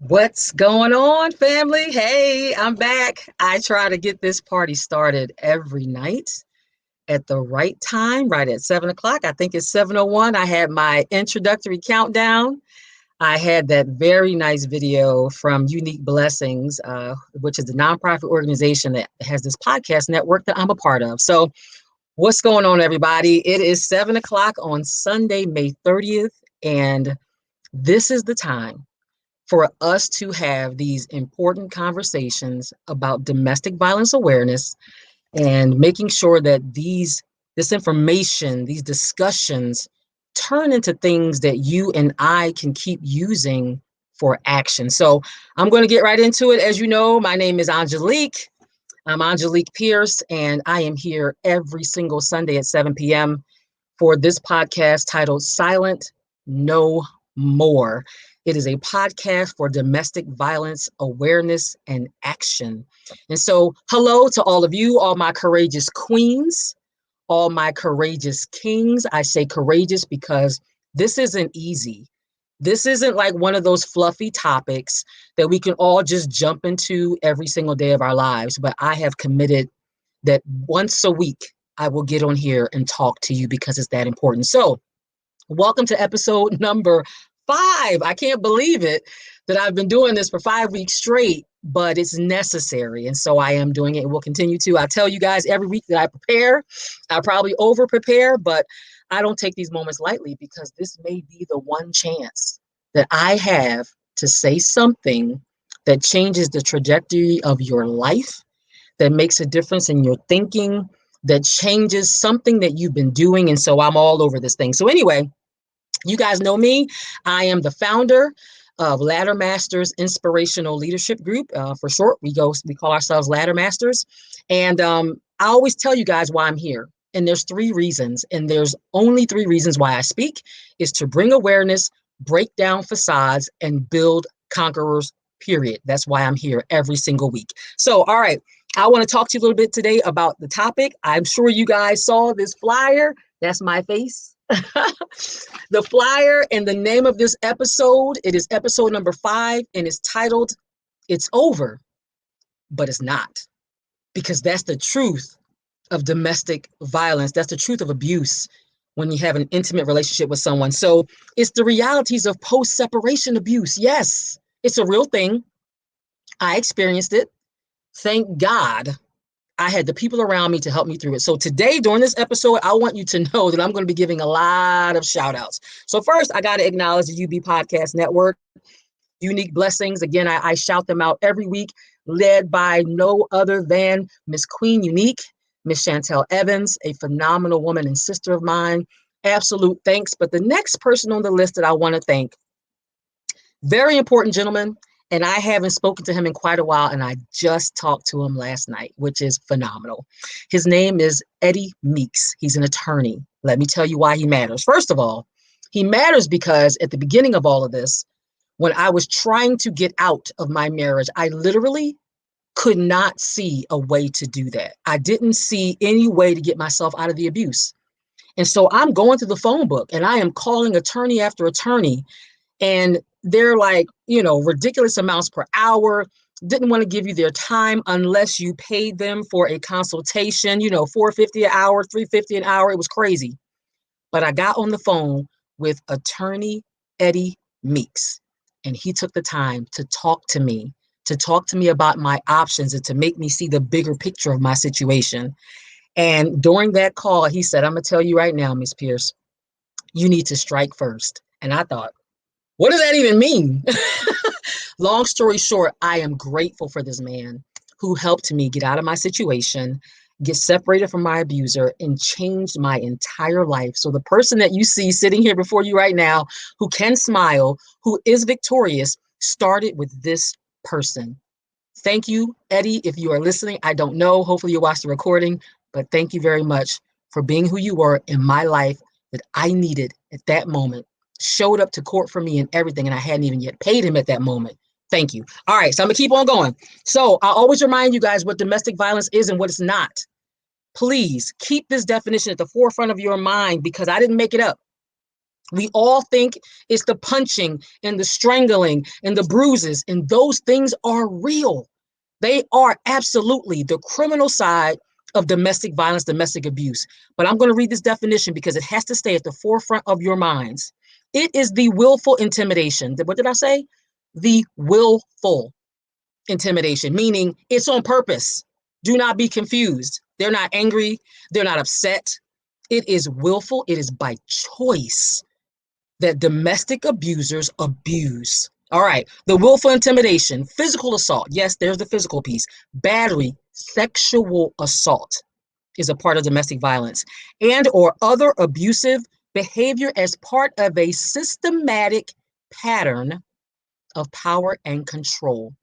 What's going on, family? Hey, I'm back. I try to get this party started every night at the right time, right at 7 o'clock. I think it's 7:01. I had my introductory countdown. I had that very nice video from Unique Blessings, which is the nonprofit organization that has this podcast network that I'm a part of. So, what's going on, everybody? It is 7 o'clock on Sunday, May 30th, and this is the time for us to have these important conversations about domestic violence awareness and making sure that this information, these discussions turn into things that you and I can keep using for action. So I'm going to get right into it. As you know, my name is Angelique. I'm Angelique Pierce, and I am here every single Sunday at 7 p.m. for this podcast titled Silent No More. It is a podcast for domestic violence awareness and action. And so, hello to all of you, all my courageous queens, all my courageous kings. I say courageous because this isn't easy. This isn't like one of those fluffy topics that we can all just jump into every single day of our lives. But I have committed that once a week, I will get on here and talk to you because it's that important. So, welcome to episode number 5. I can't believe it that I've been doing this for 5 weeks straight, but it's necessary. And so I am doing it and will continue to. I tell you guys every week that I prepare. I probably over prepare, but I don't take these moments lightly because this may be the one chance that I have to say something that changes the trajectory of your life, that makes a difference in your thinking, that changes something that you've been doing. And so I'm all over this thing. So, anyway, you guys know me. I am the founder of Ladder Masters Inspirational Leadership Group. For short, we call ourselves Ladder Masters. And I always tell you guys why I'm here. And there's 3 reasons. And there's only 3 reasons why I speak is to bring awareness, break down facades, and build conquerors, period. That's why I'm here every single week. So, all right. I want to talk to you a little bit today about the topic. I'm sure you guys saw this flyer. That's my face. The flyer and the name of this episode, it is episode number 5, and it's titled, It's Over, but It's Not. Because that's the truth of domestic violence. That's the truth of abuse when you have an intimate relationship with someone. So it's the realities of post-separation abuse. Yes, it's a real thing. I experienced it. Thank God I had the people around me to help me through it. So today, during this episode, I want you to know that I'm going to be giving a lot of shout outs. So first, I got to acknowledge the UB Podcast Network, Unique Blessings. Again, I shout them out every week, led by no other than Miss Queen Unique, Miss Chantel Evans, a phenomenal woman and sister of mine. Absolute thanks. But the next person on the list that I want to thank, very important gentleman, and I haven't spoken to him in quite a while, and I just talked to him last night, which is phenomenal. His name is Eddie Meeks. He's an attorney. Let me tell you why he matters. First of all, he matters because at the beginning of all of this, when I was trying to get out of my marriage, I literally could not see a way to do that. I didn't see any way to get myself out of the abuse. And so I'm going through the phone book and I am calling attorney after attorney, and they're like, ridiculous amounts per hour, didn't want to give you their time unless you paid them for a consultation, $4.50 an hour, $3.50 an hour. It was crazy. But I got on the phone with attorney Eddie Meeks, and he took the time to talk to me about my options and to make me see the bigger picture of my situation. And during that call, he said, I'm going to tell you right now, Miss Pierce, you need to strike first. And I thought, what does that even mean? Long story short, I am grateful for this man who helped me get out of my situation, get separated from my abuser, and changed my entire life. So the person that you see sitting here before you right now, who can smile, who is victorious, started with this person. Thank you, Eddie. If you are listening, I don't know. Hopefully you watch the recording, but thank you very much for being who you were in my life that I needed at that moment. Showed up to court for me and everything, and I hadn't even yet paid him at that moment. Thank you. All right, so I'm gonna keep on going. So I always remind you guys what domestic violence is and what it's not. Please keep this definition at the forefront of your mind because I didn't make it up. We all think it's the punching and the strangling and the bruises, and those things are real. They are absolutely the criminal side of domestic violence, domestic abuse. But I'm going to read this definition because it has to stay at the forefront of your minds. It is the willful intimidation. What did I say? The willful intimidation, meaning it's on purpose. Do not be confused. They're not angry. They're not upset. It is willful. It is by choice that domestic abusers abuse. All right, the willful intimidation, physical assault. Yes, there's the physical piece. Battery, sexual assault is a part of domestic violence, and or other abusive behavior as part of a systematic pattern of power and control.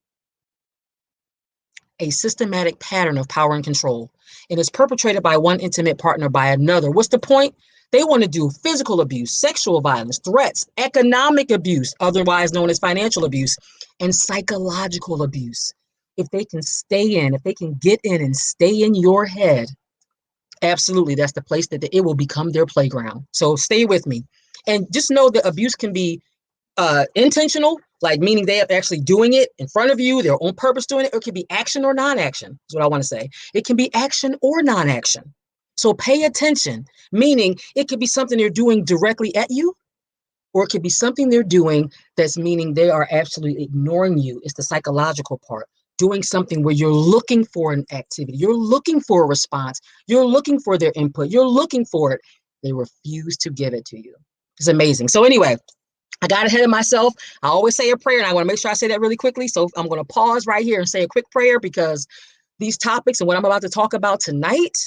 A systematic pattern of power and control, and is perpetrated by one intimate partner by another. What's the point? They want to do physical abuse, sexual violence, threats, economic abuse, otherwise known as financial abuse, and psychological abuse. If they can stay in, if they can get in and stay in your head, absolutely, that's the place that it will become their playground. So stay with me. And just know that abuse can be intentional, like meaning they are actually doing it in front of you, they're on purpose doing it. It can be action or non-action, is what I want to say. It can be action or non-action. So pay attention, meaning it could be something they're doing directly at you, or it could be something they're doing that's meaning they are absolutely ignoring you. It's the psychological part. Doing something where you're looking for an activity, you're looking for a response, you're looking for their input, you're looking for it. They refuse to give it to you. It's amazing. So anyway, I got ahead of myself. I always say a prayer, and I want to make sure I say that really quickly. So I'm going to pause right here and say a quick prayer because these topics and what I'm about to talk about tonight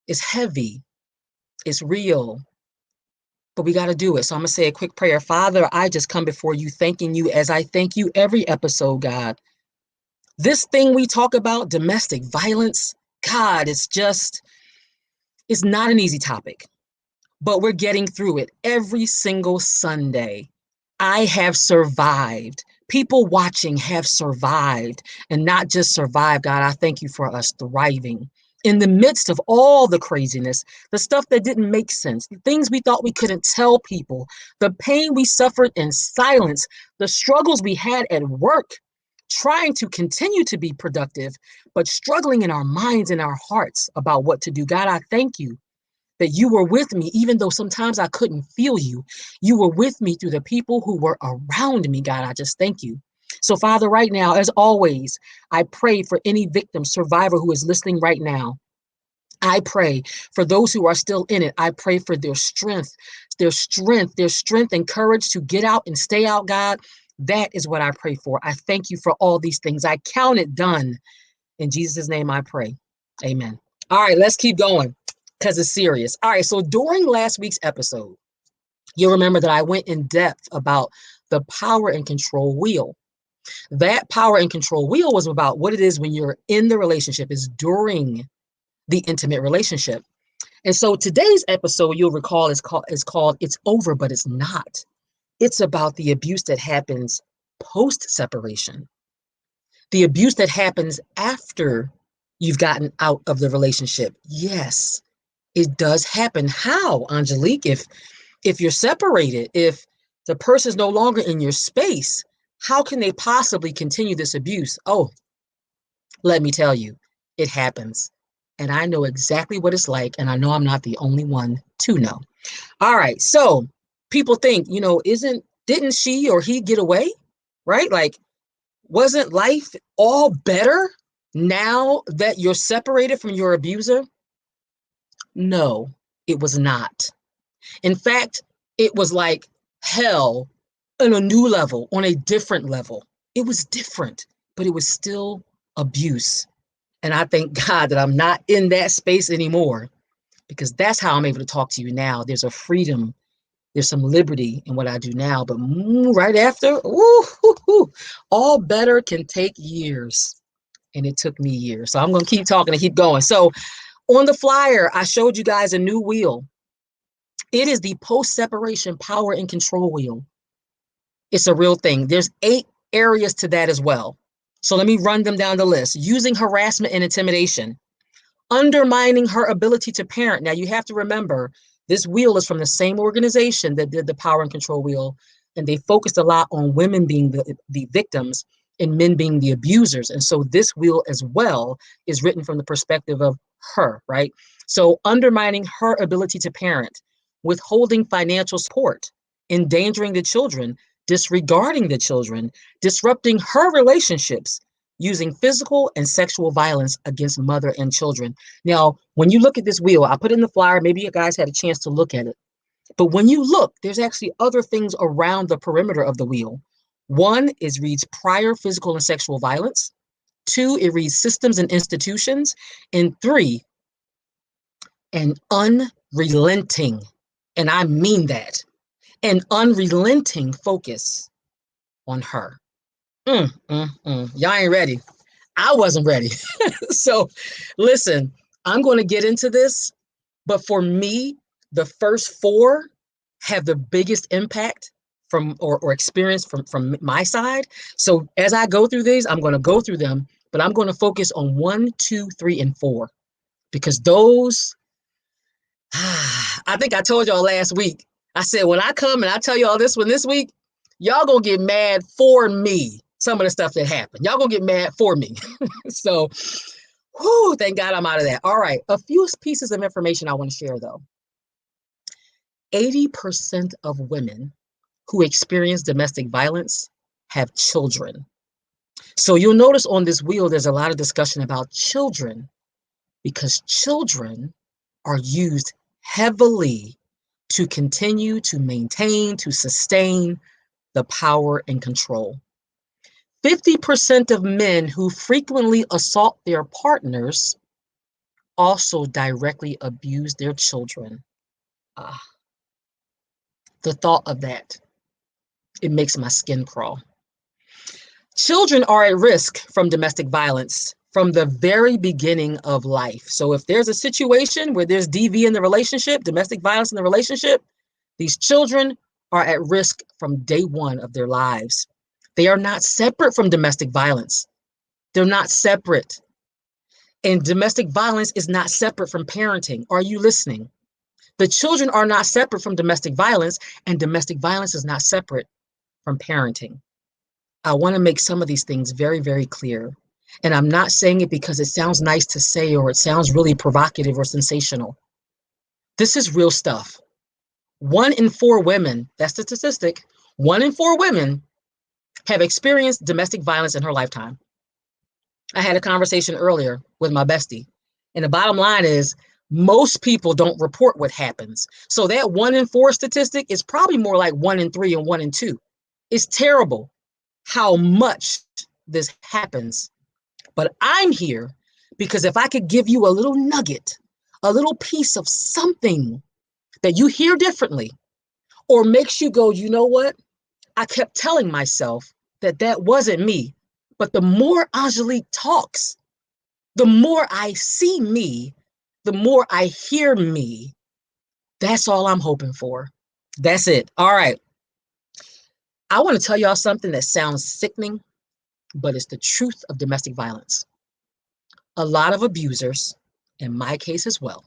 is heavy, it's real, but we got to do it. So I'm going to say a quick prayer. Father, I just come before you, thanking you as I thank you every episode, God. This thing we talk about, domestic violence, God, it's not an easy topic, but we're getting through it every single Sunday. I have survived. People watching have survived, and not just survived. God, I thank you for us thriving in the midst of all the craziness, the stuff that didn't make sense, the things we thought we couldn't tell people, the pain we suffered in silence, the struggles we had at work, trying to continue to be productive, but struggling in our minds and our hearts about what to do. God, I thank you that you were with me, even though sometimes I couldn't feel you. You were with me through the people who were around me, God. I just thank you. So, Father, right now, as always, I pray for any victim, survivor who is listening right now. I pray for those who are still in it. I pray for their strength, their strength and courage to get out and stay out, God. That is what I pray for. I thank you for all these things. I count it done. In Jesus' name I pray. Amen. All right, let's keep going because it's serious. All right, so during last week's episode, you'll remember that I went in depth about the power and control wheel. That power and control wheel was about what it is when you're in the relationship, is during the intimate relationship. And so today's episode, you'll recall, is called It's Over, But It's Not. It's about the abuse that happens post separation, the abuse that happens after you've gotten out of the relationship. Yes, it does happen. How, Angelique? If you're separated, if the person's no longer in your space, how can they possibly continue this abuse? Oh, let me tell you, it happens. And I know exactly what it's like, and I know I'm not the only one to know. All right, so people think, didn't she or he get away? Right? Like, wasn't life all better now that you're separated from your abuser? No, it was not. In fact, it was like hell on a new level, on a different level. It was different, but it was still abuse. And I thank God that I'm not in that space anymore, because that's how I'm able to talk to you now. There's a freedom, there's some liberty in what I do now. But right after, all better can take years. And it took me years. So I'm going to keep talking and keep going. So on the flyer, I showed you guys a new wheel. It is the post-separation power and control wheel. It's a real thing. There's 8 areas to that as well. So let me run them down the list. Using harassment and intimidation, undermining her ability to parent. Now you have to remember, This wheel is from the same organization that did the power and control wheel, and they focused a lot on women being the victims and men being the abusers. And so this wheel as well is written from the perspective of her, right? So undermining her ability to parent, withholding financial support, endangering the children, disregarding the children, disrupting her relationships, using physical and sexual violence against mother and children. Now, when you look at this wheel, I put in the flyer, maybe you guys had a chance to look at it. But when you look, there's actually other things around the perimeter of the wheel. One is reads prior physical and sexual violence. Two, it reads systems and institutions. And three, an unrelenting, and I mean that, an unrelenting focus on her. Y'all ain't ready. I wasn't ready. So listen, I'm going to get into this, but for me, the first four have the biggest impact from or experience from my side. So as I go through these, I'm going to go through them, but I'm going to focus on 1, 2, 3, and 4 because those I think I told y'all last week. I said when I come and I tell y'all this one this week, y'all gonna get mad for me. Some of the stuff that happened, y'all gonna get mad for me. So, whoo, thank God I'm out of that. All right, a few pieces of information I want to share though. 80% of women who experience domestic violence have children. So you'll notice on this wheel, there's a lot of discussion about children because children are used heavily to continue to maintain, to sustain the power and control. 50% of men who frequently assault their partners also directly abuse their children. Ah, the thought of that, it makes my skin crawl. Children are at risk from domestic violence from the very beginning of life. So if there's a situation where there's DV in the relationship, domestic violence in the relationship, these children are at risk from day one of their lives. They are not separate from domestic violence. They're not separate. And domestic violence is not separate from parenting. Are you listening? The children are not separate from domestic violence, and domestic violence is not separate from parenting. I want to make some of these things very, very clear. And I'm not saying it because it sounds nice to say or it sounds really provocative or sensational. This is real stuff. 1 in 4 women, that's the statistic, 1 in 4 women have experienced domestic violence in her lifetime. I had a conversation earlier with my bestie, and the bottom line is most people don't report what happens. So that 1 in 4 statistic is probably more like 1 in 3 and 1 in 2. It's terrible how much this happens. But I'm here because if I could give you a little nugget, a little piece of something that you hear differently, or makes you go, you know what? I kept telling myself that that wasn't me. But the more Angelique talks, the more I see me, the more I hear me. That's all I'm hoping for. That's it. All right. I want to tell y'all something that sounds sickening, but it's the truth of domestic violence. A lot of abusers, in my case as well,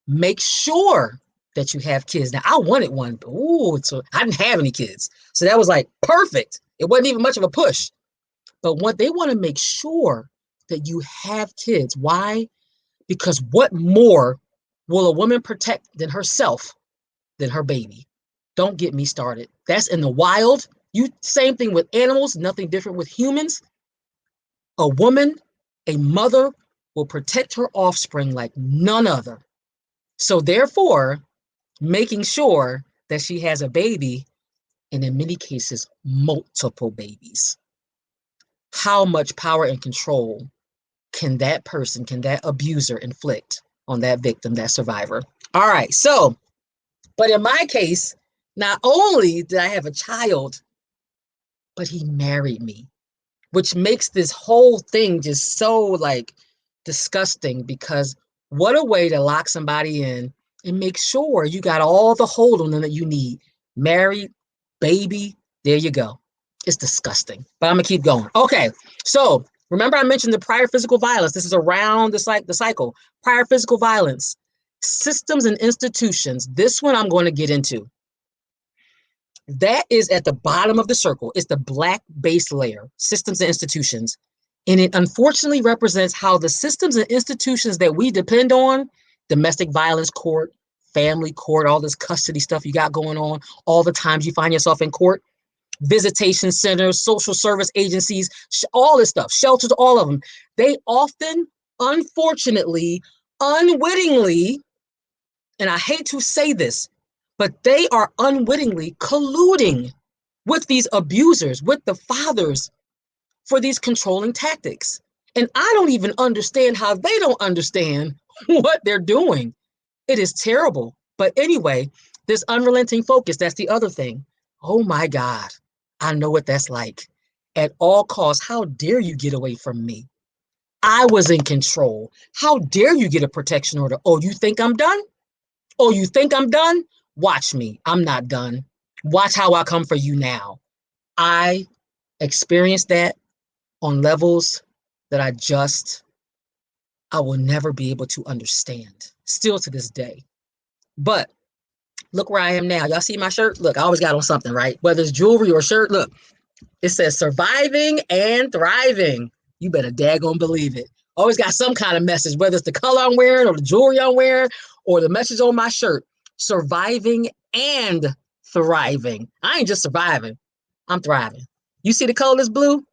make sure that you have kids. Now, I wanted one, but so I didn't have any kids. So that was like perfect. It wasn't even much of a push. But what they want to make sure that you have kids. Why? Because what more will a woman protect than herself, than her baby? Don't get me started. That's in the wild. You same thing with animals, nothing different with humans. A woman, a mother will protect her offspring like none other. So therefore, making sure that she has a baby, and in many cases, multiple babies. How much power and control can that person, can that abuser inflict on that victim, that survivor? All right, so, but in my case, not only did I have a child, but he married me, which makes this whole thing just so like disgusting because what a way to lock somebody in and make sure you got all the hold on them that you need. Married, baby, there you go. It's disgusting, but I'm gonna keep going. Okay, so remember I mentioned the prior physical violence. This is around the cycle. Prior physical violence. Systems and institutions. This one I'm going to get into. That is at the bottom of the circle. It's the black base layer, systems and institutions. And it unfortunately represents how the systems and institutions that we depend on, domestic violence court, family court, all this custody stuff you got going on, all the times you find yourself in court, visitation centers, social service agencies, all this stuff, shelters, all of them, they often, unfortunately, unwittingly, and I hate to say this, but they are unwittingly colluding with these abusers, with the fathers for these controlling tactics. And I don't even understand how they don't understand what they're doing. It is terrible. But anyway, this unrelenting focus, that's the other thing. Oh my God, I know what that's like. At all costs, how dare you get away from me? I was in control. How dare you get a protection order? Oh, you think I'm done? Oh, you think I'm done? Watch me. I'm not done. Watch how I come for you now. I experienced that on levels that I will never be able to understand, still to this day. But look where I am now. Y'all see my shirt? Look, I always got on something, right? Whether it's jewelry or shirt, look, it says surviving and thriving. You better daggone believe it. Always got some kind of message, whether it's the color I'm wearing or the jewelry I'm wearing or the message on my shirt. Surviving and thriving. I ain't just surviving, I'm thriving. You see the color is blue?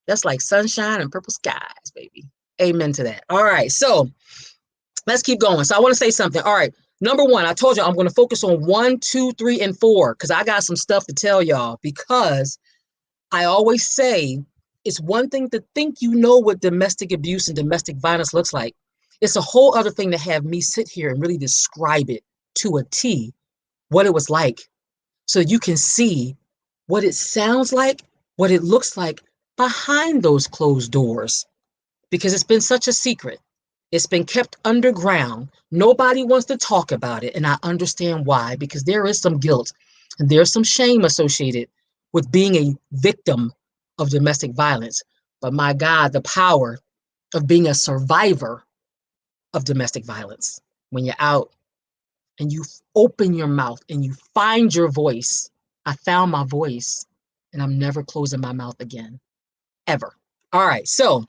That's like sunshine and purple skies, baby. Amen to that. All right, so let's keep going. So I want to say something. All right, number one, I told you I'm going to focus on 1, 2, 3, and 4 because I got some stuff to tell y'all. Because I always say it's one thing to think you know what domestic abuse and domestic violence looks like. It's a whole other thing to have me sit here and really describe it to a T, what it was like, so you can see what it sounds like, what it looks like behind those closed doors, because it's been such a secret. It's been kept underground. Nobody wants to talk about it. And I understand why, because there is some guilt and there's some shame associated with being a victim of domestic violence. But my God, the power of being a survivor of domestic violence. When you're out and you open your mouth and you find your voice. I found my voice and I'm never closing my mouth again, ever. All right, so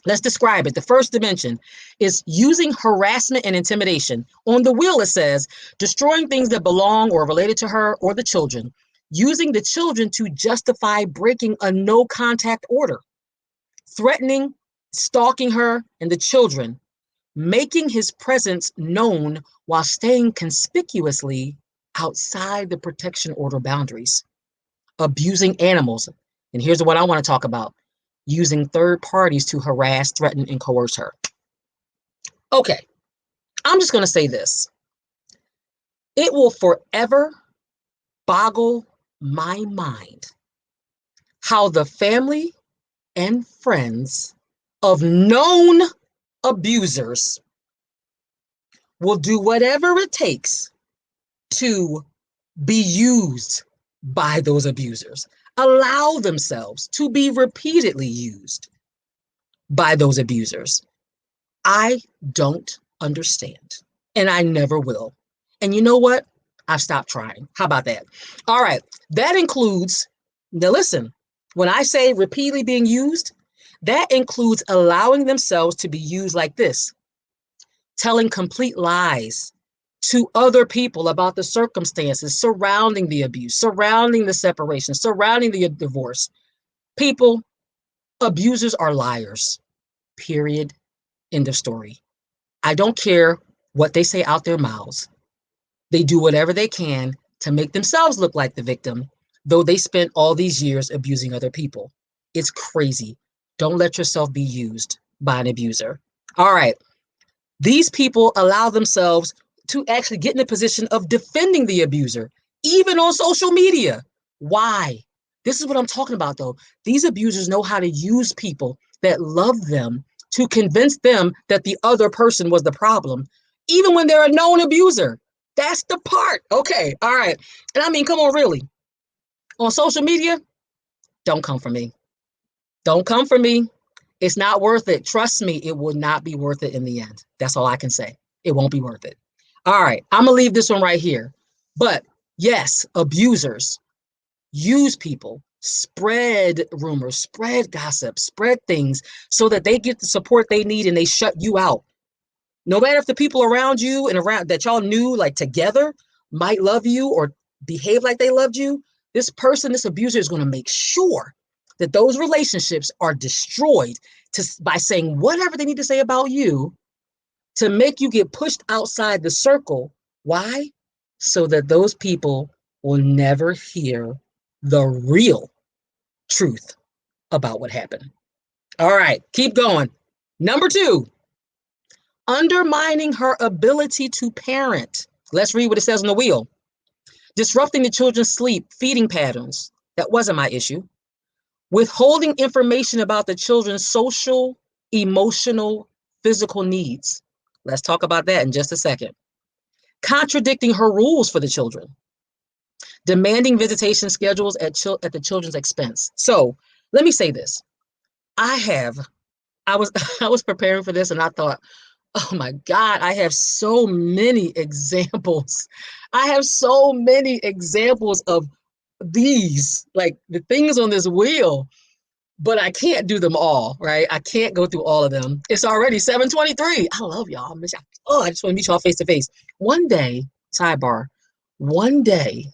let's describe it. The first dimension is using harassment and intimidation. On the wheel, it says destroying things that belong or are related to her or the children, using the children to justify breaking a no contact order, threatening, stalking her and the children, making his presence known while staying conspicuously outside the protection order boundaries, abusing animals. And here's the one I want to talk about: using third parties to harass, threaten, and coerce her. Okay, I'm just going to say this. It will forever boggle my mind how the family and friends of known abusers will do whatever it takes to be used by those abusers, allow themselves to be repeatedly used by those abusers. I don't understand, and I never will. And you know what? I've stopped trying. How about that? All right, that includes, now listen, when I say repeatedly being used, that includes allowing themselves to be used like this, telling complete lies to other people about the circumstances surrounding the abuse, surrounding the separation, surrounding the divorce. People, abusers are liars, period, end of story. I don't care what they say out their mouths. They do whatever they can to make themselves look like the victim, though they spent all these years abusing other people. It's crazy. Don't let yourself be used by an abuser. All right. These people allow themselves to actually get in a position of defending the abuser, even on social media. Why? This is what I'm talking about, though. These abusers know how to use people that love them to convince them that the other person was the problem, even when they're a known abuser. That's the part. Okay, all right. And I mean, come on, really. On social media, don't come for me. Don't come for me. It's not worth it. Trust me, it will not be worth it in the end. That's all I can say. It won't be worth it. All right, I'm gonna leave this one right here. But yes, abusers use people, spread rumors, spread gossip, spread things so that they get the support they need and they shut you out. No matter if the people around you and around that y'all knew like together might love you or behave like they loved you, this person, this abuser is going to make sure that those relationships are destroyed by saying whatever they need to say about you to make you get pushed outside the circle. Why? So that those people will never hear the real truth about what happened. All right, keep going. Number two, undermining her ability to parent. Let's read what it says on the wheel. Disrupting the children's sleep, feeding patterns. That wasn't my issue. Withholding information about the children's social, emotional, physical needs. Let's talk about that in just a second. Contradicting her rules for the children. Demanding visitation schedules at the children's expense. So let me say this. I have, I was I was preparing for this and I thought, oh my God, I have so many examples. I have so many examples of these, like the things on this wheel, but I can't do them all, right? I can't go through all of them. It's already 7:23. I love y'all. Oh, I just want to meet y'all face to face. One day, sidebar, one day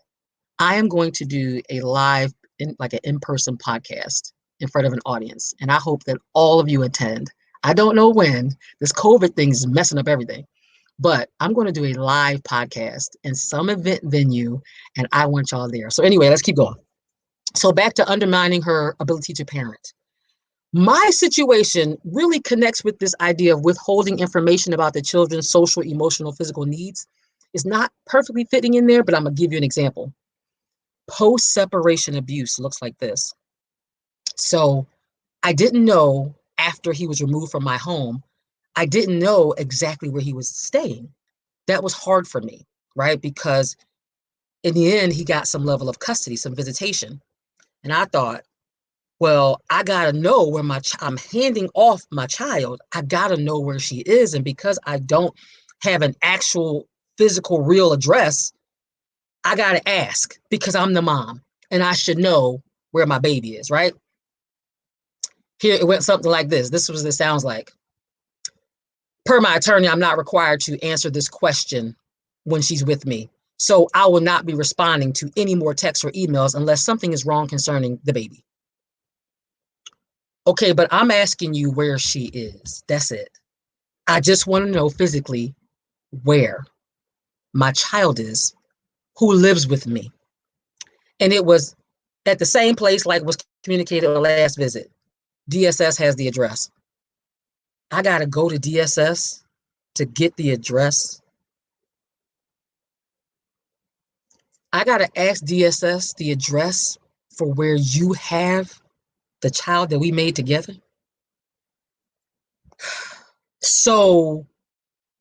I am going to do a live, like an in-person podcast in front of an audience. And I hope that all of you attend. I don't know when. This COVID thing is messing up everything. But I'm going to do a live podcast in some event venue, and I want y'all there. So anyway, let's keep going. So back to undermining her ability to parent. My situation really connects with this idea of withholding information about the children's social, emotional, physical needs. It's not perfectly fitting in there, but I'm going to give you an example. Post-separation abuse looks like this. So I didn't know after he was removed from my home, I didn't know exactly where he was staying. That was hard for me, right? Because in the end, he got some level of custody, some visitation. And I thought, well, I got to know where I'm handing off my child. I got to know where she is. And because I don't have an actual physical real address, I got to ask because I'm the mom and I should know where my baby is, right? Here it went something like this. This was what it sounds like. Per my attorney, I'm not required to answer this question when she's with me. So I will not be responding to any more texts or emails unless something is wrong concerning the baby. Okay, but I'm asking you where she is. That's it. I just want to know physically where my child is, who lives with me. And it was at the same place like was communicated on the last visit. DSS has the address. I got to go to DSS to get the address. I got to ask DSS the address for where you have the child that we made together. So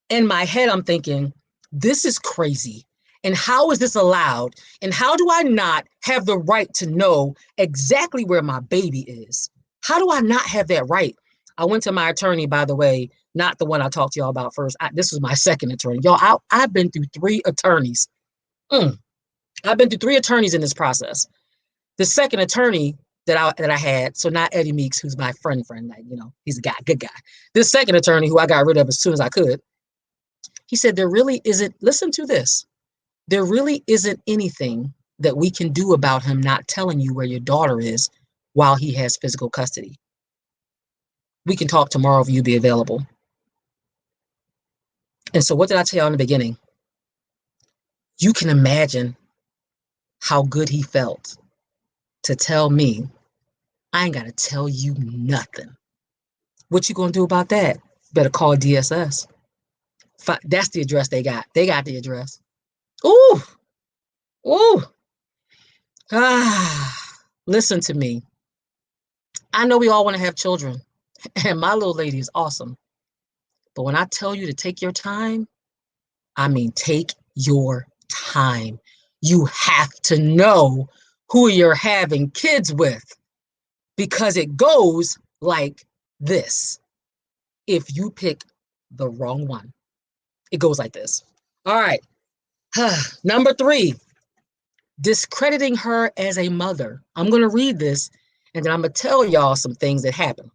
in my head, I'm thinking, this is crazy. And how is this allowed? And how do I not have the right to know exactly where my baby is? How do I not have that right? I went to my attorney, by the way, not the one I talked to y'all about first. This was my second attorney. Y'all, I've been through three attorneys. I've been through three attorneys in this process. The second attorney that I had, so not Eddie Meeks, who's my friend, like, he's a guy, good guy. This second attorney who I got rid of as soon as I could, he said, there really isn't, listen to this, there really isn't anything that we can do about him not telling you where your daughter is while he has physical custody. We can talk tomorrow if you be available. And so what did I tell you in the beginning? You can imagine how good he felt to tell me, I ain't got to tell you nothing. What you gonna do about that? Better call DSS. That's the address they got. They got the address. Ooh, ooh. Listen to me. I know we all want to have children, and my little lady is awesome. But when I tell you to take your time, I mean take your time. You have to know who you're having kids with because it goes like this. If you pick the wrong one, it goes like this. All right. Number three, discrediting her as a mother. I'm going to read this and then I'm going to tell y'all some things that happened.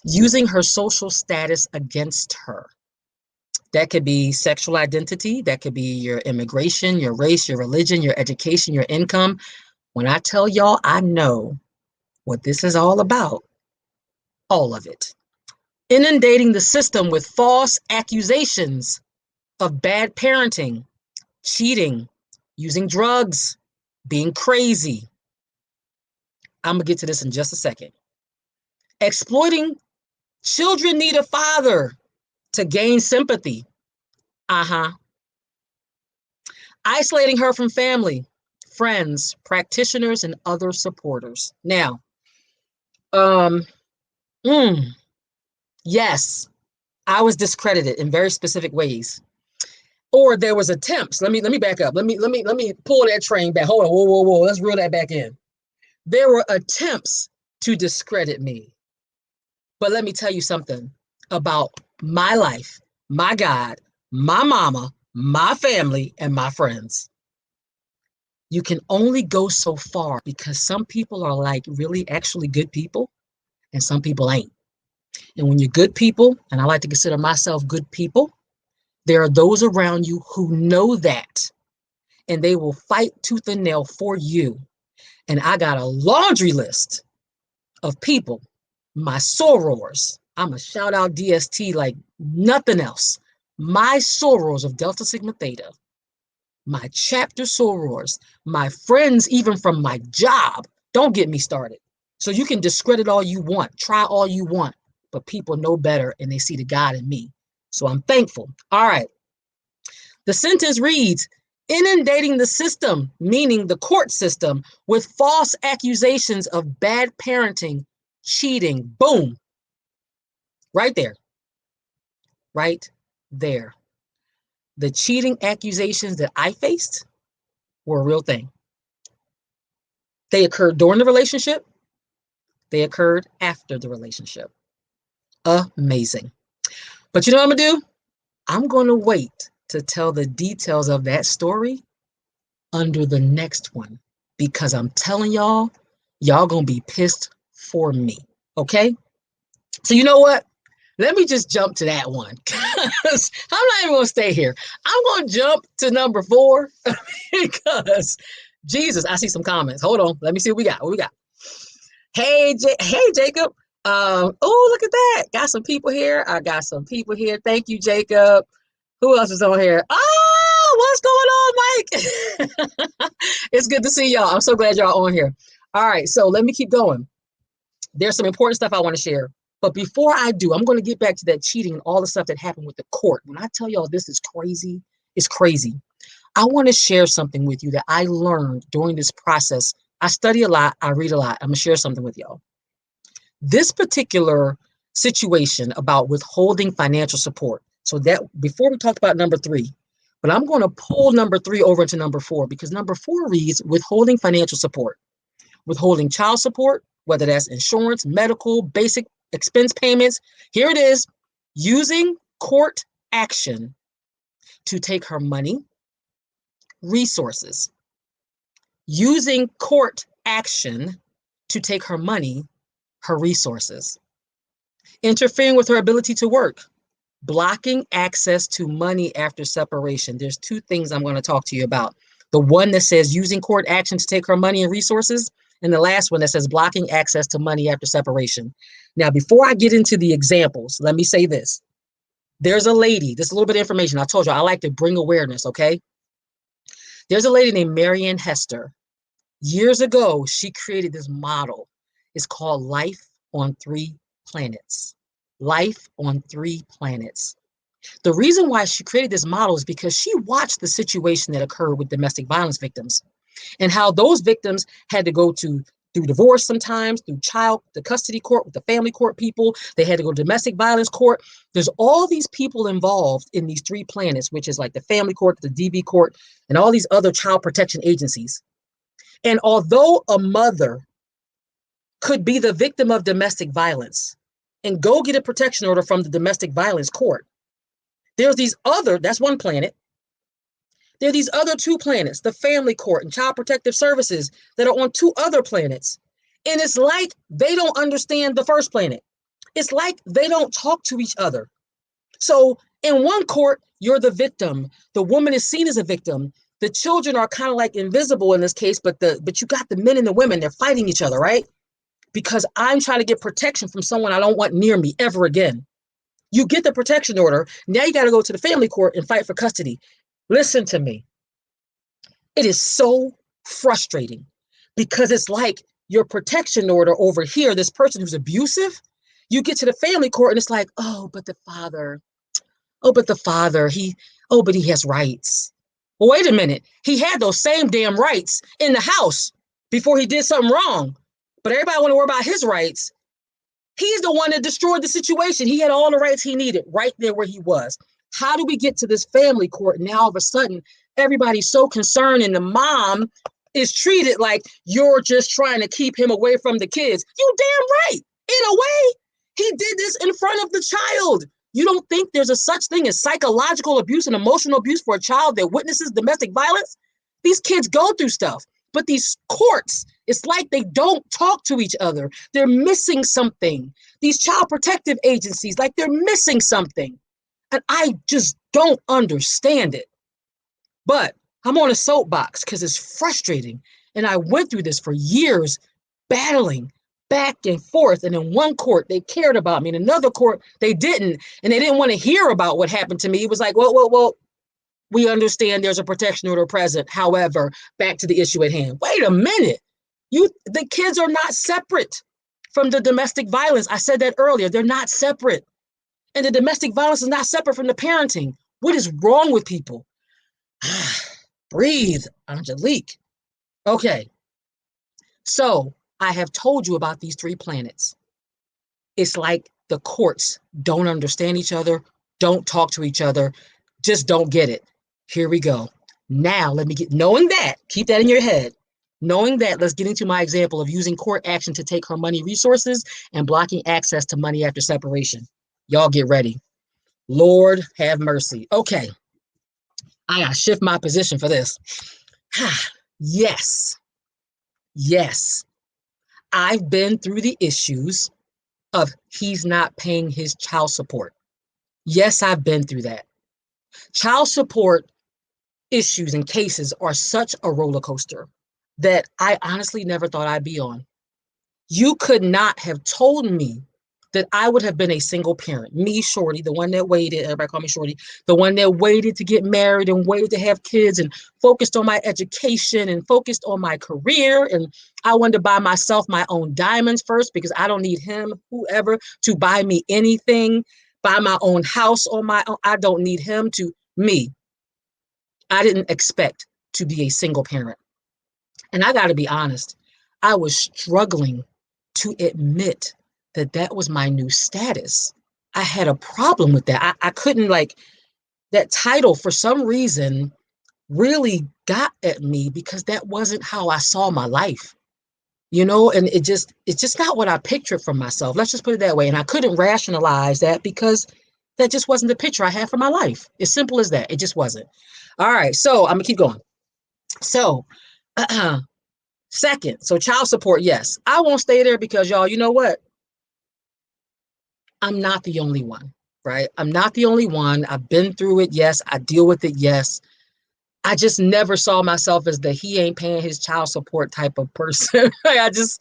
Using her social status against her. That could be sexual identity. That could be your immigration, your race, your religion, your education, your income. When I tell y'all, I know what this is all about. All of it. Inundating the system with false accusations of bad parenting, cheating, using drugs, being crazy. I'm going to get to this in just a second. Exploiting children need a father to gain sympathy. Uh-huh. Isolating her from family, friends, practitioners, and other supporters. Now, um, mm, yes, I was discredited in very specific ways. Or there was attempts. Let me back up. Let me pull that train back. Hold on. Whoa, whoa, whoa. Let's reel that back in. There were attempts to discredit me. But let me tell you something about my life, my God, my mama, my family, and my friends. You can only go so far because some people are like really actually good people and some people ain't. And when you're good people, and I like to consider myself good people, there are those around you who know that and they will fight tooth and nail for you. And I got a laundry list of people, my sorors. I'm a shout out DST like nothing else. My sorors of Delta Sigma Theta, my chapter sorors, my friends, even from my job. Don't get me started. So you can discredit all you want, try all you want, but people know better and they see the God in me. So I'm thankful. All right. The sentence reads, inundating the system, meaning the court system, with false accusations of bad parenting, cheating. Boom. Right there. Right there. The cheating accusations that I faced were a real thing. They occurred during the relationship. They occurred after the relationship. Amazing. But you know what I'm going to do? I'm going to wait to tell the details of that story under the next one because I'm telling y'all, y'all going to be pissed for me. Okay? So you know what? Let me just jump to that one because I'm not even going to stay here. I'm going to jump to number 4 because Jesus, I see some comments. Hold on. Let me see what we got. What we got? Hey, Jacob. Oh, look at that. Got some people here. I got some people here. Thank you, Jacob. Who else is on here? Oh, what's going on, Mike? It's good to see y'all. I'm so glad y'all on here. All right, so let me keep going. There's some important stuff I want to share. But before I do, I'm going to get back to that cheating and all the stuff that happened with the court. When I tell y'all this is crazy, it's crazy. I want to share something with you that I learned during this process. I study a lot, I read a lot. I'm going to share something with y'all. This particular situation about withholding financial support. So that before we talked about number 3, but I'm going to pull number 3 over into number 4 because number 4 reads withholding financial support, withholding child support, whether that's insurance, medical, basic expense payments. Here it is, using court action to take her money, resources, using court action to take her money, her resources, interfering with her ability to work, blocking access to money after separation. There's 2 things I'm going to talk to you about. The one that says using court action to take her money and resources, and the last one that says blocking access to money after separation. Now, before I get into the examples, let me say this. There's a lady, this is a little bit of information. I told you, I like to bring awareness, okay? There's a lady named Marianne Hester. Years ago, she created this model. It's called Life on 3 Planets. Life on 3 Planets. The reason why she created this model is because she watched the situation that occurred with domestic violence victims and how those victims had to go through divorce sometimes, through the custody court with the family court people. They had to go to domestic violence court. There's all these people involved in these 3 planets, which is like the family court, the DV court, and all these other child protection agencies. And although a mother could be the victim of domestic violence and go get a protection order from the domestic violence court, That's one planet. There are these other two planets, the family court and child protective services, that are on two other planets. And it's like they don't understand the first planet. It's like they don't talk to each other. So in one court, you're the victim. The woman is seen as a victim. The children are kind of like invisible in this case, but you got the men and the women, they're fighting each other, right? Because I'm trying to get protection from someone I don't want near me ever again. You get the protection order. Now you got to go to the family court and fight for custody. Listen to me. It is so frustrating because it's like your protection order over here, this person who's abusive, you get to the family court and it's like, but the father, but he has rights. Well, wait a minute. He had those same damn rights in the house before he did something wrong. But everybody want to worry about his rights. He's the one that destroyed the situation. He had all the rights he needed right there where he was. How do we get to this family court? Now, all of a sudden, everybody's so concerned, and the mom is treated like you're just trying to keep him away from the kids. You damn right. In a way, he did this in front of the child. You don't think there's a such thing as psychological abuse and emotional abuse for a child that witnesses domestic violence? These kids go through stuff, but these courts, it's like they don't talk to each other. They're missing something. These child protective agencies, like they're missing something. And I just don't understand it. But I'm on a soapbox because it's frustrating. And I went through this for years, battling back and forth. And in one court, they cared about me. In another court, they didn't. And they didn't want to hear about what happened to me. It was like, well, we understand there's a protection order present. However, back to the issue at hand. Wait a minute. The kids are not separate from the domestic violence. I said that earlier. They're not separate. And the domestic violence is not separate from the parenting. What is wrong with people? Breathe, Angelique. Okay, so I have told you about these three planets. It's like the courts don't understand each other, don't talk to each other, just don't get it. Here we go. Now, knowing that, keep that in your head. Knowing that, let's get into my example of using court action to take her money resources and blocking access to money after separation. Y'all get ready. Lord have mercy. Okay, I gotta shift my position for this. Yes, yes, I've been through the issues of he's not paying his child support. Yes, I've been through that. Child support issues and cases are such a roller coaster that I honestly never thought I'd be on. You could not have told me that I would have been a single parent. Me, Shorty, the one that waited, everybody call me Shorty, the one that waited to get married and waited to have kids and focused on my education and focused on my career. And I wanted to buy myself my own diamonds first because I don't need him, whoever, to buy me anything, buy my own house on my own. I don't need him to me. I didn't expect to be a single parent. And I got to be honest, I was struggling to admit that that was my new status. I had a problem with that. I couldn't that title for some reason really got at me because that wasn't how I saw my life. And it's just not what I pictured for myself. Let's just put it that way. And I couldn't rationalize that because that just wasn't the picture I had for my life. As simple as that. It just wasn't. All right. So I'm gonna keep going. So second, so child support, yes. I won't stay there because y'all, you know what? I'm not the only one, right? I'm not the only one. I've been through it. Yes. I deal with it. Yes. I just never saw myself as the he ain't paying his child support type of person. I just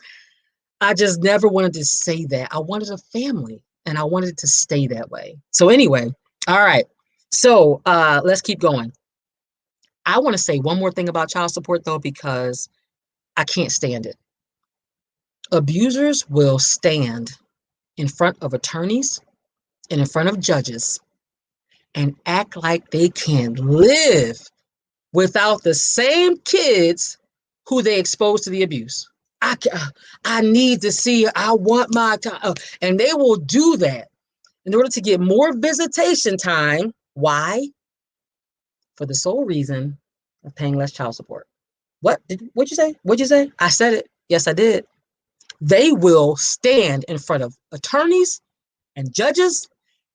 never wanted to say that. I wanted a family and I wanted it to stay that way. So anyway, all right. So let's keep going. I want to say one more thing about child support though, because I can't stand it. Abusers will stand in front of attorneys and in front of judges and act like they can live without the same kids who they exposed to the abuse. I need to see, I want my time. And they will do that in order to get more visitation time. Why? For the sole reason of paying less child support. What'd you say? What'd you say? I said it. Yes, I did. They will stand in front of attorneys and judges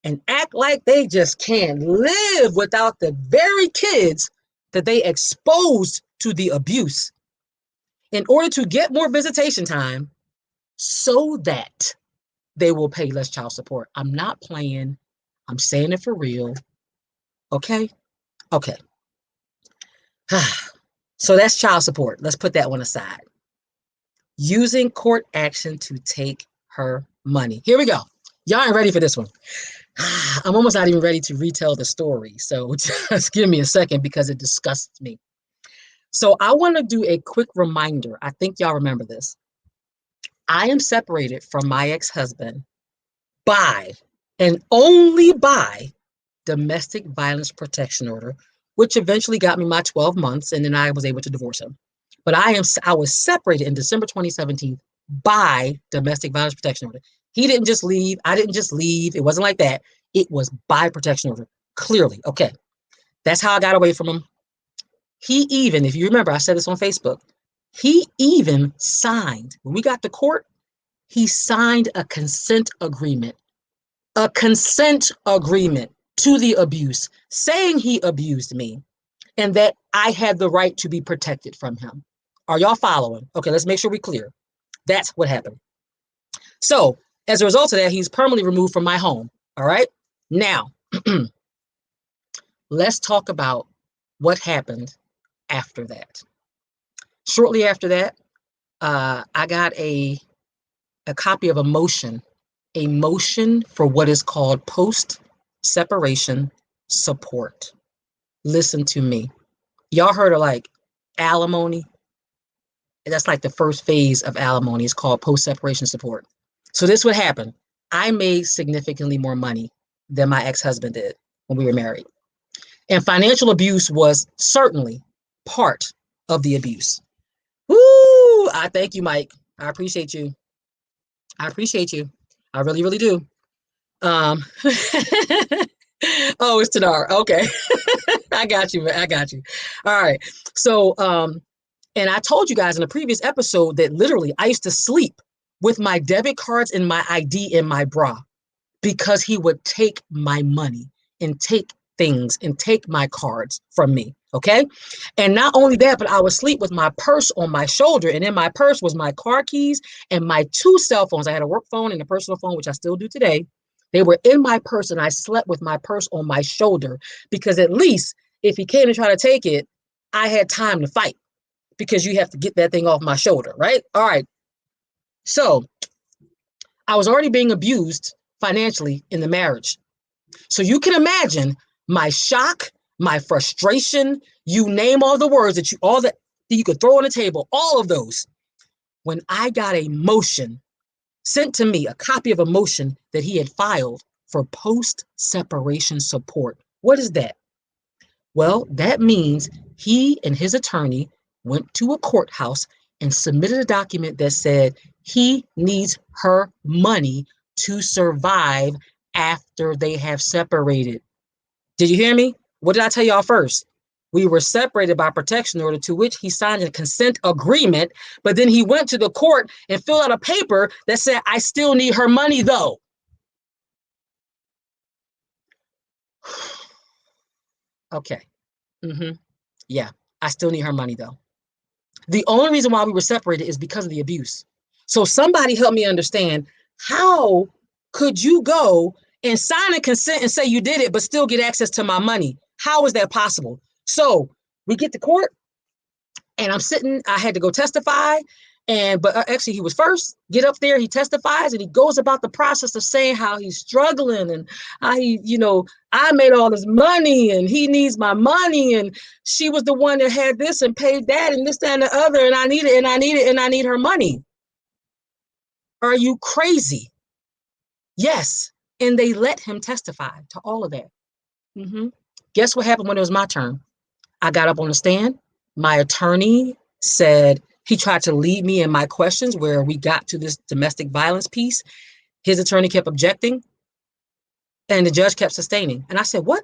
and act like they just can't live without the very kids that they exposed to the abuse in order to get more visitation time so that they will pay less child support. I'm not playing. I'm saying it for real. Okay? Okay. So that's child support. Let's put that one aside. Using court action to take her money. Here we go. Y'all ain't ready for this one. I'm almost not even ready to retell the story. So just give me a second because it disgusts me. So I want to do a quick reminder. I think y'all remember this. I am separated from my ex-husband by and only by domestic violence protection order, which eventually got me my 12 months, and then I was able to divorce him. But I was separated in December 2017 by domestic violence protection order. He didn't just leave. I didn't just leave. It wasn't like that. It was by protection order. Clearly. Okay. That's how I got away from him. He even, if you remember, I said this on Facebook, he even signed, when we got to court, he signed a consent agreement to the abuse, saying he abused me and that I had the right to be protected from him. Are y'all following? Okay, let's make sure we're clear. That's what happened. So, as a result of that, he's permanently removed from my home. All right. Now, let's talk about what happened after that. Shortly after that, I got a copy of a motion for what is called post-separation support. Listen to me. Y'all heard of like alimony? That's like the first phase of alimony. It's called post-separation support. So this would happen. I made significantly more money than my ex-husband did when we were married. And financial abuse was certainly part of the abuse. Woo! I thank you, Mike. I appreciate you. I appreciate you. I really, really do. Um, oh, it's Tanar. Okay. I got you, man. I got you. All right. So, and I told you guys in a previous episode that literally I used to sleep with my debit cards and my ID in my bra because he would take my money and take things and take my cards from me. Okay. And not only that, but I would sleep with my purse on my shoulder. And in my purse was my car keys and my two cell phones. I had a work phone and a personal phone, which I still do today. They were in my purse and I slept with my purse on my shoulder because at least if he came to try to take it, I had time to fight because you have to get that thing off my shoulder, right? All right. So I was already being abused financially in the marriage. So you can imagine my shock, my frustration, you name all the words that you could throw on the table, all of those. When I got a motion sent to me, a copy of a motion that he had filed for post-separation support. What is that? Well, that means he and his attorney went to a courthouse and submitted a document that said he needs her money to survive after they have separated. Did you hear me? What did I tell y'all first? We were separated by protection order to which he signed a consent agreement, but then he went to the court and filled out a paper that said, I still need her money though. Okay. Mm-hmm. Yeah, I still need her money though. The only reason why we were separated is because of the abuse. So somebody help me understand, how could you go and sign a consent and say you did it, but still get access to my money? How is that possible? So we get to court and I'm sitting, I had to go testify. But actually he was first, get up there, he testifies and he goes about the process of saying how he's struggling and how I made all this money and he needs my money and she was the one that had this and paid that and this, that, and the other, and I need it and I need it and I need her money. Are you crazy? Yes. And they let him testify to all of that. Mm-hmm. Guess what happened when it was my turn? I got up on the stand. My attorney said he tried to lead me in my questions where we got to this domestic violence piece. His attorney kept objecting and the judge kept sustaining. And I said, what?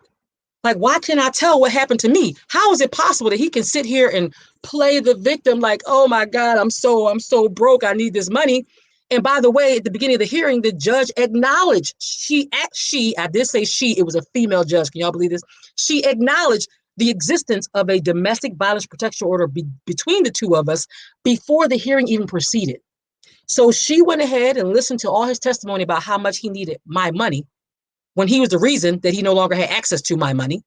Like, why can't I tell what happened to me? How is it possible that he can sit here and play the victim like, oh my God, I'm so broke, I need this money. And by the way, at the beginning of the hearing, the judge acknowledged I did say she, it was a female judge. Can y'all believe this? She acknowledged the existence of a domestic violence protection order between the two of us before the hearing even proceeded. So she went ahead and listened to all his testimony about how much he needed my money when he was the reason that he no longer had access to my money.